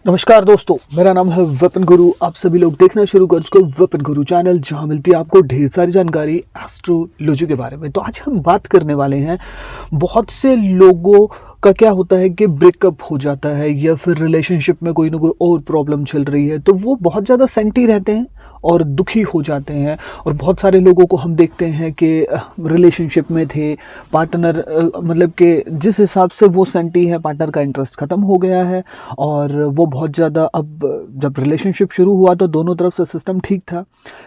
नमस्कार दोस्तों, मेरा नाम है वेपन गुरु। आप सभी लोग देखना शुरू कर चुके वेपन गुरु चैनल, जहां मिलती है आपको ढेर सारी जानकारी एस्ट्रोलॉजी के बारे में। तो आज हम बात करने वाले हैं, बहुत से लोगों का क्या होता है कि ब्रेकअप हो जाता है या फिर रिलेशनशिप में कोई ना कोई और प्रॉब्लम चल रही है, तो वो बहुत ज़्यादा सेंटी रहते हैं और दुखी हो जाते हैं। और बहुत सारे लोगों को हम देखते हैं कि रिलेशनशिप में थे, पार्टनर मतलब कि जिस हिसाब से वो सेंटी है, पार्टनर का इंटरेस्ट ख़त्म हो गया है और वो बहुत ज़्यादा, अब जब रिलेशनशिप शुरू हुआ तो दोनों तरफ से सिस्टम ठीक था,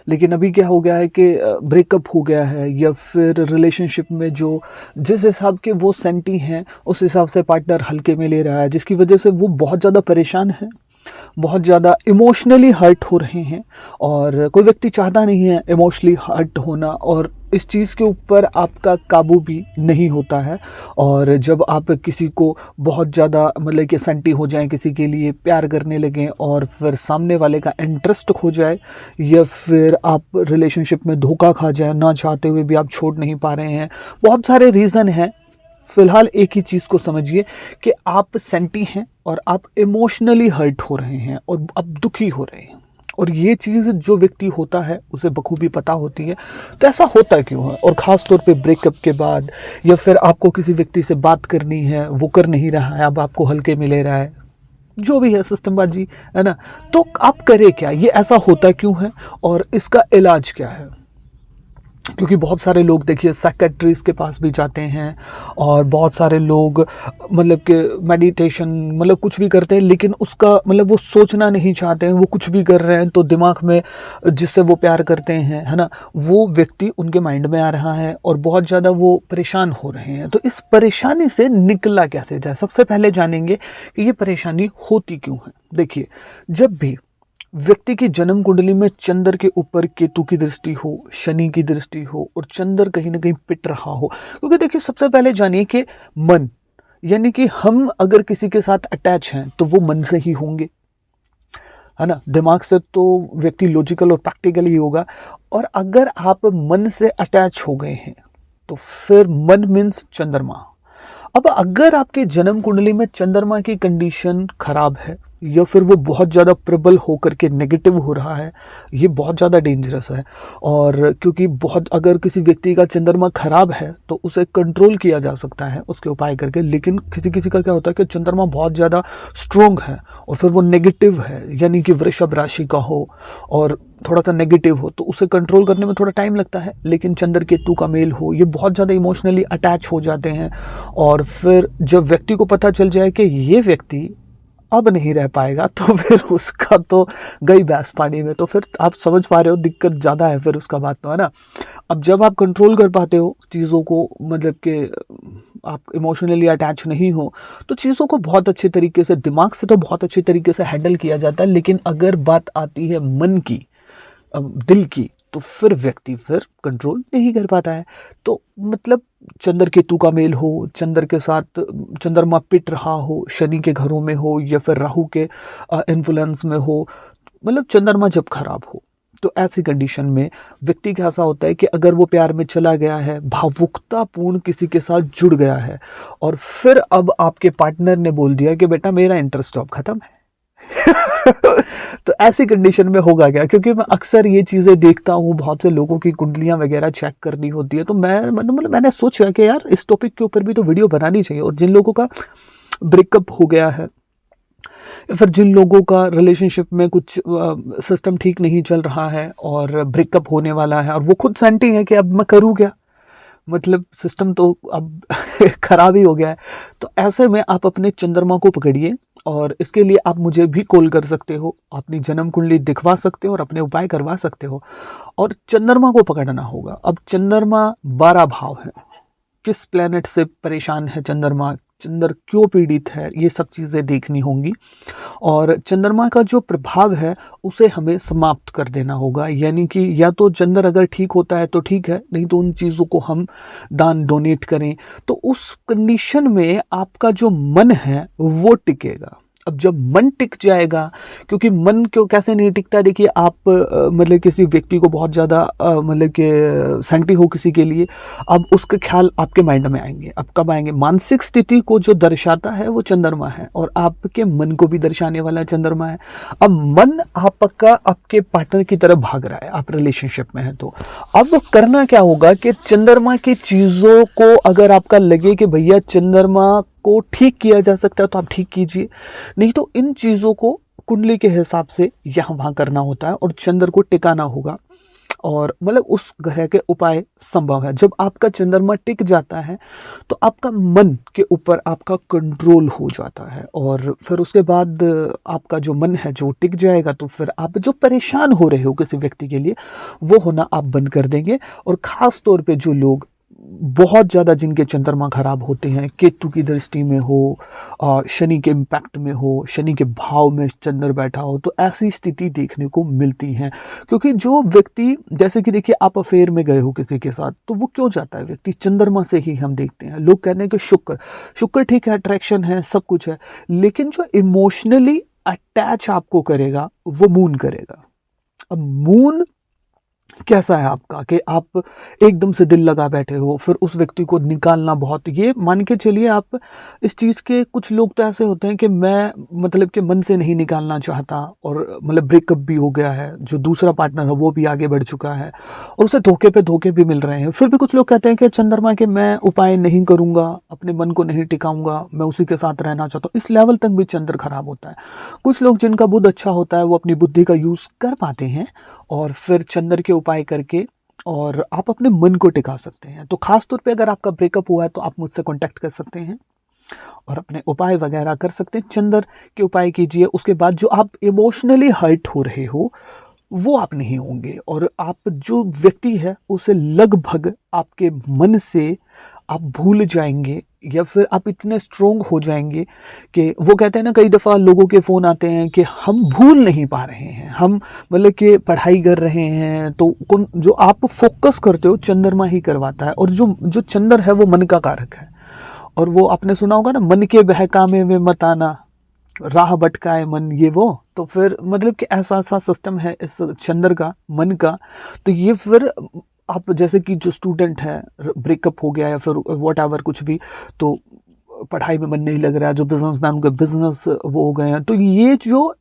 लेकिन अभी क्या हो गया है कि ब्रेकअप हो गया है या फिर रिलेशनशिप में जो जिस हिसाब के वो सेंटी हैं उस हिसाब से पार्टनर हल्के में ले रहा है, जिसकी वजह से वो बहुत ज़्यादा परेशान है, बहुत ज़्यादा इमोशनली हर्ट हो रहे हैं। और कोई व्यक्ति चाहता नहीं है इमोशनली हर्ट होना, और इस चीज़ के ऊपर आपका काबू भी नहीं होता है। और जब आप किसी को बहुत ज़्यादा मतलब कि सेंटी हो जाएं, किसी के लिए प्यार करने लगें और फिर सामने वाले का इंटरेस्ट खो जाए, या फिर आप रिलेशनशिप में धोखा खा जाए, ना चाहते हुए भी आप छोड़ नहीं पा रहे हैं, बहुत सारे रीज़न हैं। फिलहाल एक ही चीज़ को समझिए कि आप सेंटी हैं और आप इमोशनली हर्ट हो रहे हैं और अब दुखी हो रहे हैं। और ये चीज़ जो व्यक्ति होता है उसे बखूबी पता होती है। तो ऐसा होता क्यों है, और ख़ास तौर पे ब्रेकअप के बाद, या फिर आपको किसी व्यक्ति से बात करनी है, वो कर नहीं रहा है, अब आपको हल्के में ले रहा है, जो भी है सिस्टमबाजी है ना, तो आप करें क्या, ये ऐसा होता क्यों है और इसका इलाज क्या है। क्योंकि बहुत सारे लोग देखिए साइकेट्रिस्ट के पास भी जाते हैं, और बहुत सारे लोग मतलब कि मेडिटेशन मतलब कुछ भी करते हैं, लेकिन उसका मतलब वो सोचना नहीं चाहते हैं, वो कुछ भी कर रहे हैं तो दिमाग में जिससे वो प्यार करते हैं, है ना, वो व्यक्ति उनके माइंड में आ रहा है और बहुत ज़्यादा वो परेशान हो रहे हैं। तो इस परेशानी से निकला कैसे जाए, सबसे पहले जानेंगे कि ये परेशानी होती क्यों है। देखिए, जब भी व्यक्ति की जन्म कुंडली में चंद्र के ऊपर केतु की दृष्टि हो, शनि की दृष्टि हो और चंद्र कहीं ना कहीं पिट रहा हो, क्योंकि देखिए सबसे पहले जानिए कि मन, यानी कि हम अगर किसी के साथ अटैच हैं तो वो मन से ही होंगे, है ना। दिमाग से तो व्यक्ति लॉजिकल और प्रैक्टिकल ही होगा, और अगर आप मन से अटैच हो गए हैं तो फिर मन मीन्स चंद्रमा। अब अगर आपके जन्म कुंडली में चंद्रमा की कंडीशन खराब है या फिर वो बहुत ज़्यादा प्रबल होकर के नेगेटिव हो रहा है, ये बहुत ज़्यादा डेंजरस है। और क्योंकि बहुत, अगर किसी व्यक्ति का चंद्रमा खराब है तो उसे कंट्रोल किया जा सकता है उसके उपाय करके, लेकिन किसी किसी का क्या होता है कि चंद्रमा बहुत ज़्यादा स्ट्रोंग है और फिर वो नेगेटिव है, यानी कि वृषभ राशि का हो और थोड़ा सा नेगेटिव हो, तो उसे कंट्रोल करने में थोड़ा टाइम लगता है। लेकिन चंद्र केतु का मेल हो, ये बहुत ज़्यादा इमोशनली अटैच हो जाते हैं, और फिर जब व्यक्ति को पता चल जाए कि ये व्यक्ति अब नहीं रह पाएगा, तो फिर उसका तो गई भैंस पानी में। तो फिर आप समझ पा रहे हो दिक्कत ज़्यादा है फिर उसका बात, तो है ना। अब जब आप कंट्रोल कर पाते हो चीज़ों को, मतलब कि आप इमोशनली अटैच नहीं हो, तो चीज़ों को बहुत अच्छे तरीके से, दिमाग से तो बहुत अच्छे तरीके से हैंडल किया जाता है। लेकिन अगर बात आती है मन की, दिल की, तो फिर व्यक्ति फिर कंट्रोल नहीं कर पाता है। तो मतलब चंद्र केतु का मेल हो, चंद्र के साथ चंद्रमा पिट रहा हो, शनि के घरों में हो या फिर राहु के इन्फ्लुएंस में हो, मतलब चंद्रमा जब खराब हो, तो ऐसी कंडीशन में व्यक्ति का ऐसा होता है कि अगर वो प्यार में चला गया है, भावुकतापूर्ण किसी के साथ जुड़ गया है, और फिर अब आपके पार्टनर ने बोल दिया कि बेटा मेरा इंटरेस्ट अब खत्म है तो ऐसी कंडीशन में होगा क्या, क्योंकि मैं अक्सर ये चीज़ें देखता हूँ, बहुत से लोगों की कुंडलियाँ वगैरह चेक करनी होती है, तो मैंने सोचा कि यार इस टॉपिक के ऊपर भी तो वीडियो बनानी चाहिए। और जिन लोगों का ब्रेकअप हो गया है या फिर जिन लोगों का रिलेशनशिप में कुछ सिस्टम ठीक नहीं चल रहा है और ब्रेकअप होने वाला है, और वो खुद सेंटी है कि अब मैं करूँ क्या, मतलब सिस्टम तो अब खराब ही हो गया है, तो ऐसे में आप अपने चंद्रमा को पकड़िए। और इसके लिए आप मुझे भी कॉल कर सकते हो, अपनी जन्म कुंडली दिखवा सकते हो और अपने उपाय करवा सकते हो, और चंद्रमा को पकड़ना होगा। अब चंद्रमा 12 भाव है, किस प्लेनेट से परेशान है चंद्रमा, चंद्र क्यों पीड़ित है, ये सब चीज़ें देखनी होंगी। और चंद्रमा का जो प्रभाव है उसे हमें समाप्त कर देना होगा, यानी कि या तो चंद्र अगर ठीक होता है तो ठीक है, नहीं तो उन चीज़ों को हम दान डोनेट करें, तो उस कंडीशन में आपका जो मन है वो टिकेगा। अब जब मन टिक जाएगा, क्योंकि मन क्यों कैसे नहीं टिकता, देखिए आप मतलब किसी व्यक्ति को बहुत ज़्यादा मतलब कि सेंटी हो किसी के लिए, अब उसके ख्याल आपके माइंड में आएंगे। अब कब आएंगे? मानसिक स्थिति को जो दर्शाता है वो चंद्रमा है, और आपके मन को भी दर्शाने वाला चंद्रमा है। अब मन आपका आपके पार्टनर की तरफ भाग रहा है, आप रिलेशनशिप में है, तो अब करना क्या होगा कि चंद्रमा की चीज़ों को अगर आपका लगे कि भैया चंद्रमा को ठीक किया जा सकता है तो आप ठीक कीजिए, नहीं तो इन चीज़ों को कुंडली के हिसाब से यहाँ वहाँ करना होता है और चंद्र को टिकाना होगा, और मतलब उस ग्रह के उपाय संभव है। जब आपका चंद्रमा टिक जाता है तो आपका मन के ऊपर आपका कंट्रोल हो जाता है, और फिर उसके बाद आपका जो मन है जो टिक जाएगा, तो फिर आप जो परेशान हो रहे हो किसी व्यक्ति के लिए वो होना आप बंद कर देंगे। और ख़ास तौर पे जो लोग बहुत ज़्यादा जिनके चंद्रमा खराब होते हैं, केतु की दृष्टि में हो, शनि के इम्पैक्ट में हो, शनि के भाव में चंद्र बैठा हो, तो ऐसी स्थिति देखने को मिलती है। क्योंकि जो व्यक्ति, जैसे कि देखिए आप अफेयर में गए हो किसी के साथ, तो वो क्यों जाता है व्यक्ति? चंद्रमा से ही हम देखते हैं। लोग कहते हैं कि शुक्र ठीक है, अट्रैक्शन है, सब कुछ है, लेकिन जो इमोशनली अटैच आपको करेगा वो मून करेगा। अब मून कैसा है आपका कि आप एकदम से दिल लगा बैठे हो, फिर उस व्यक्ति को निकालना बहुत, ये मान के चलिए आप इस चीज़ के, कुछ लोग तो ऐसे होते हैं कि मैं मतलब कि मन से नहीं निकालना चाहता, और मतलब ब्रेकअप भी हो गया है, जो दूसरा पार्टनर है वो भी आगे बढ़ चुका है और उसे धोखे पे धोखे भी मिल रहे हैं, फिर भी कुछ लोग कहते हैं कि चंद्रमा के मैं उपाय नहीं करूँगा, अपने मन को नहीं टिकाऊंगा, मैं उसी के साथ रहना चाहता हूँ। इस लेवल तक भी चंद्र खराब होता है। कुछ लोग जिनका बुद्ध अच्छा होता है वो अपनी बुद्धि का यूज़ कर पाते हैं और फिर चंद्र के उपाय करके और आप अपने मन को टिका सकते हैं। तो खास तौर पे अगर आपका ब्रेकअप हुआ है तो आप मुझसे कांटेक्ट कर सकते हैं और अपने उपाय वगैरह कर सकते हैं। चंद्र के उपाय कीजिए, उसके बाद जो आप इमोशनली हर्ट हो रहे हो वो आप नहीं होंगे, और आप जो व्यक्ति है उसे लगभग आपके मन से आप भूल जाएंगे, या फिर आप इतने स्ट्रोंग हो जाएंगे कि वो कहते हैं ना, कई दफ़ा लोगों के फ़ोन आते हैं कि हम भूल नहीं पा रहे हैं, हम मतलब कि पढ़ाई कर रहे हैं, तो जो आप फोकस करते हो चंद्रमा ही करवाता है, और जो चंद्र है वो मन का कारक है। और वो आपने सुना होगा ना, मन के बहकामे में मत आना, राह भटकाए मन, ये वो, तो फिर मतलब कि ऐसा सिस्टम है इस चंद्र का, मन का। तो ये फिर आप जैसे कि जो स्टूडेंट है, ब्रेकअप हो गया या फिर वॉट एवर कुछ भी, तो पढ़ाई में मन नहीं लग रहा है, जो बिजनेसमैन उनके बिजनेस वो हो गए हैं, तो ये जो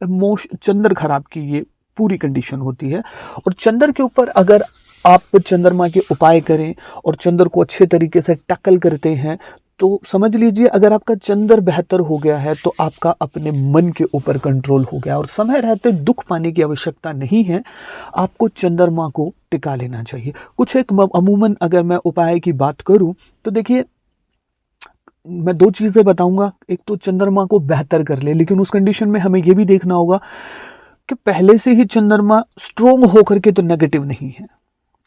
चंद्र खराब की ये पूरी कंडीशन होती है। और चंद्र के ऊपर अगर आप चंद्रमा के उपाय करें और चंद्र को अच्छे तरीके से टैकल करते हैं, तो समझ लीजिए अगर आपका चंद्र बेहतर हो गया है तो आपका अपने मन के ऊपर कंट्रोल हो गया, और समय रहते दुख पाने की आवश्यकता नहीं है, आपको चंद्रमा को टिका लेना चाहिए। कुछ एक अमूमन अगर मैं उपाय की बात करूं तो देखिए, मैं दो चीज़ें बताऊंगा। एक तो चंद्रमा को बेहतर कर ले, लेकिन उस कंडीशन में हमें यह भी देखना होगा कि पहले से ही चंद्रमा स्ट्रोंग होकर के तो नेगेटिव नहीं है,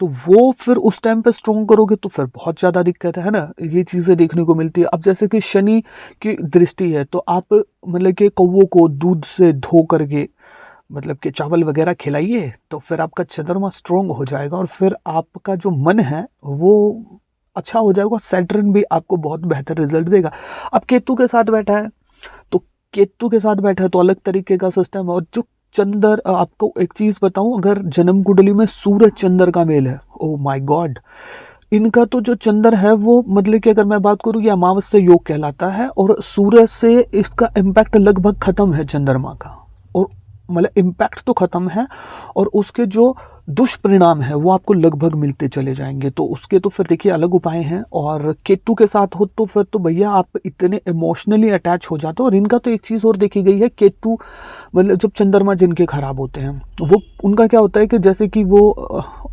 तो वो फिर उस टाइम पे स्ट्रोंग करोगे तो फिर बहुत ज़्यादा दिक्कत है ना, ये चीज़ें देखने को मिलती है। अब जैसे कि शनि की दृष्टि है, तो आप मतलब कि कौवों को दूध से धो करके मतलब कि चावल वगैरह खिलाइए, तो फिर आपका चंद्रमा स्ट्रोंग हो जाएगा और फिर आपका जो मन है वो अच्छा हो जाएगा। सैटर्न भी आपको बहुत बेहतर रिजल्ट देगा। अब केतु के साथ बैठा है, तो केतु के साथ बैठा है तो अलग तरीके का सिस्टम है। और जो चंद्र, आपको एक चीज़ बताऊं, अगर जन्म कुंडली में सूरज चंद्र का मेल है, ओ माय गॉड, इनका तो जो चंद्र है वो मतलब कि अगर मैं बात करूं, ये अमावस्या योग कहलाता है, और सूरज से इसका इम्पैक्ट लगभग ख़त्म है चंद्रमा का, और मतलब इम्पैक्ट तो ख़त्म है और उसके जो दुष्परिणाम है वो आपको लगभग मिलते चले जाएंगे। तो उसके तो फिर देखिए अलग उपाय हैं। और केतु के साथ हो तो फिर तो भैया आप इतने इमोशनली अटैच हो जाते हो। और इनका तो एक चीज़ और देखी गई है, केतु मतलब जब चंद्रमा जिनके ख़राब होते हैं वो, उनका क्या होता है कि जैसे कि वो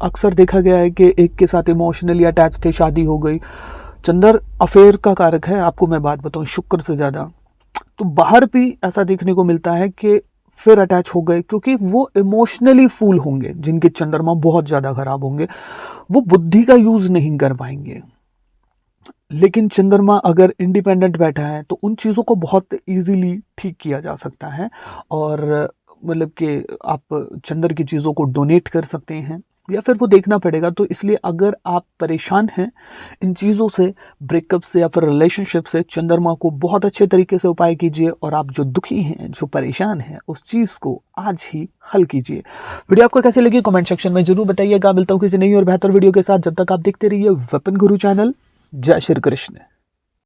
अक्सर देखा गया है कि एक के साथ इमोशनली अटैच थे, शादी हो गई। चंद्र अफेयर का कारक है, आपको मैं बात बताऊँ, शुक्र से ज़्यादा। तो बाहर भी ऐसा देखने को मिलता है कि फिर अटैच हो गए, क्योंकि वो इमोशनली फूल होंगे, जिनके चंद्रमा बहुत ज़्यादा खराब होंगे, वो बुद्धि का यूज़ नहीं कर पाएंगे। लेकिन चंद्रमा अगर इंडिपेंडेंट बैठा है तो उन चीज़ों को बहुत इजीली ठीक किया जा सकता है। और मतलब कि आप चंद्र की चीज़ों को डोनेट कर सकते हैं, या फिर वो देखना पड़ेगा। तो इसलिए अगर आप परेशान हैं इन चीज़ों से, ब्रेकअप से या फिर रिलेशनशिप से, चंद्रमा को बहुत अच्छे तरीके से उपाय कीजिए और आप जो दुखी हैं, जो परेशान हैं, उस चीज़ को आज ही हल कीजिए। वीडियो आपको कैसे लगी कमेंट सेक्शन में जरूर बताइएगा। मिलता हूँ किसी नई और बेहतर वीडियो के साथ। जब तक आप देखते रहिए वेपन गुरु चैनल। जय श्री कृष्ण।